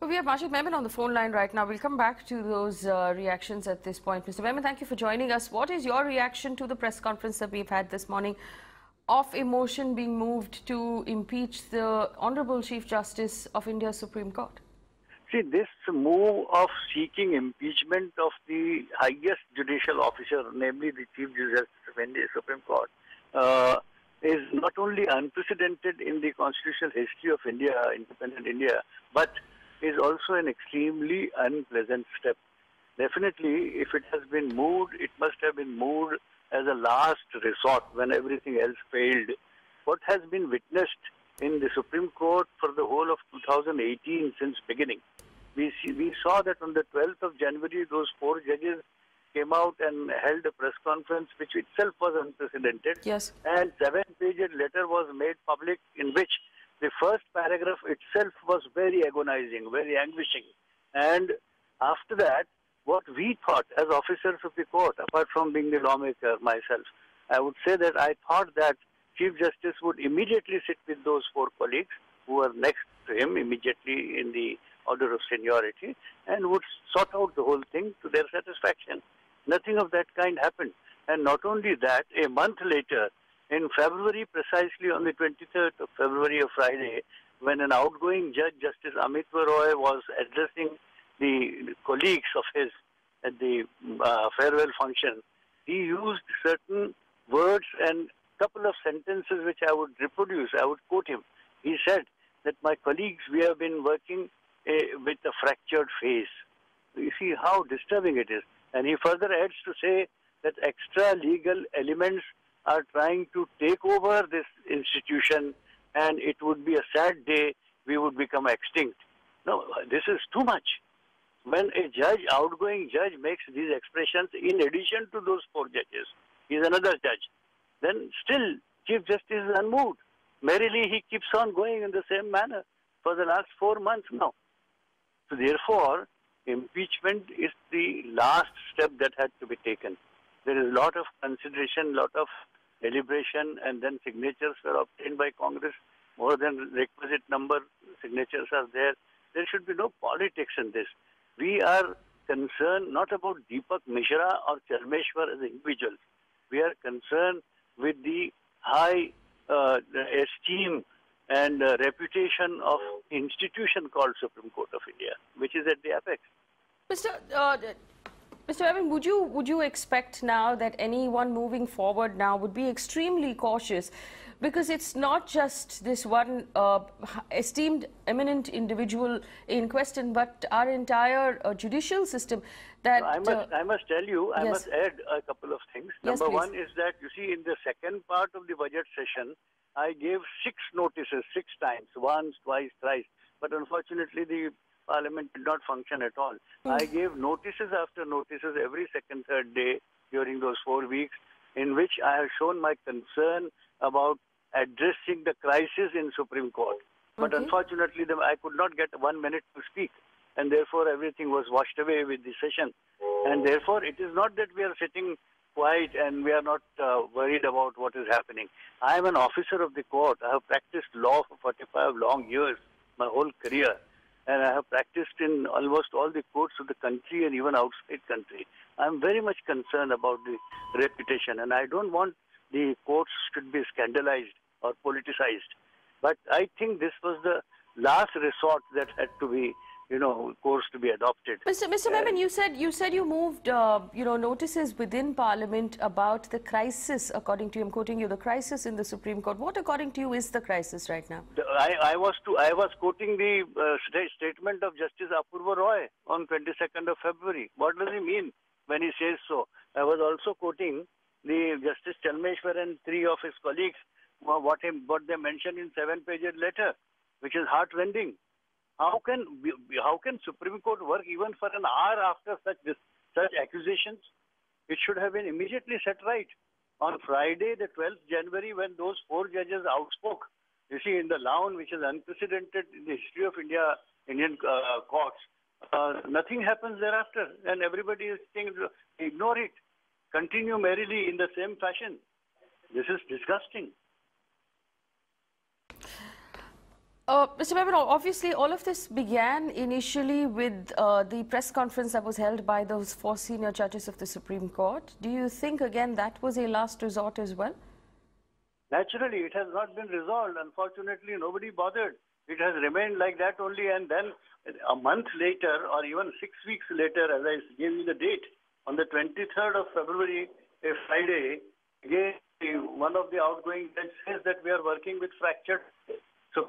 Well, we have Majeed Memon on the phone line right now. We'll come back to those reactions at this point. Mr. Memon, thank you for joining us. What is your reaction to the press conference that we've had this morning of a motion being moved to impeach the Honorable Chief Justice of India's Supreme Court? See, this move of seeking impeachment of the highest judicial officer, namely the Chief Justice of India's Supreme Court, is not only unprecedented in the constitutional history of India, independent India, but is also an extremely unpleasant step. Definitely, if it has been moved, it must have been moved as a last resort when everything else failed. What has been witnessed in the Supreme Court for the whole of 2018 since beginning, we saw that on the 12th of January, those 4 judges came out and held a press conference, which itself was unprecedented. Yes. And 7-page letter was made public in which the first paragraph itself was very agonizing, very anguishing. And after that, what we thought as officers of the court, apart from being the lawmaker myself, I would say that I thought that Chief Justice would immediately sit with those 4 colleagues who were next to him immediately in the order of seniority and would sort out the whole thing to their satisfaction. Nothing of that kind happened. And not only that, a month later, in February, precisely on the 23rd of February, a Friday, when an outgoing judge, Justice Amit Roy, was addressing the colleagues of his at the farewell function, he used certain words and couple of sentences which I would reproduce. I would quote him. He said that, "My colleagues, we have been working with a fractured face." You see how disturbing it is. And he further adds to say that extra legal elements are trying to take over this institution and it would be a sad day, we would become extinct. No, this is too much. When a judge, outgoing judge, makes these expressions in addition to those 4 judges, he is another judge, then still Chief Justice is unmoved. Merrily he keeps on going in the same manner for the last 4 months now. So therefore, impeachment is the last step that had to be taken. There is a lot of consideration, lot of deliberation, and then signatures were obtained by Congress. More than requisite number signatures are there. There should be no politics in this. We are concerned not about Dipak Misra or Charmeshwar as individuals. We are concerned with the high esteem and reputation of institution called Supreme Court of India, which is at the apex. Mr. Memon, would you expect now that anyone moving forward now would be extremely cautious, because it's not just this one esteemed, eminent individual in question, but our entire judicial system that... I must tell you, I must add a couple of things. Yes, Number please. one is that, you see, in the second part of the budget session, I gave 6 notices, 6 times, once, twice, thrice. But unfortunately, the Parliament did not function at all. I gave notices after notices every second, third day during those 4 weeks, in which I have shown my concern about addressing the crisis in Supreme Court. But unfortunately, I could not get 1 minute to speak. And therefore, everything was washed away with the session. And therefore, it is not that we are sitting quiet and we are not worried about what is happening. I am an officer of the court. I have practiced law for 45 long years, my whole career. And I have practiced in almost all the courts of the country and even outside country. I am very much concerned about the reputation, and I don't want the courts should be scandalized or politicized. But I think this was the last resort that had to be, course to be adopted. Mr. Memon, you said you moved, notices within Parliament about the crisis. According to you, I'm quoting you, the crisis in the Supreme Court. What, according to you, is the crisis right now? I was quoting the statement of Justice Apurva Roy on 22nd of February. What does he mean when he says so? I was also quoting the Justice Charmeshwar and 3 of his colleagues, what they mentioned in 7-page letter, which is heartrending. How can Supreme Court work even for an hour after such accusations? It should have been immediately set right. On Friday, the 12th January, when those 4 judges outspoke, you see, in the Lawn, which is unprecedented in the history of Indian courts, nothing happens thereafter, and everybody is saying, ignore it, continue merrily in the same fashion. This is disgusting. Mr. Memon, obviously all of this began initially with the press conference that was held by those 4 senior judges of the Supreme Court. Do you think, again, that was a last resort as well? Naturally, it has not been resolved. Unfortunately, nobody bothered. It has remained like that only, and then a month later, or even 6 weeks later, as I gave you the date, on the 23rd of February, a Friday, again, one of the outgoing judges says that we are working with fractured. So,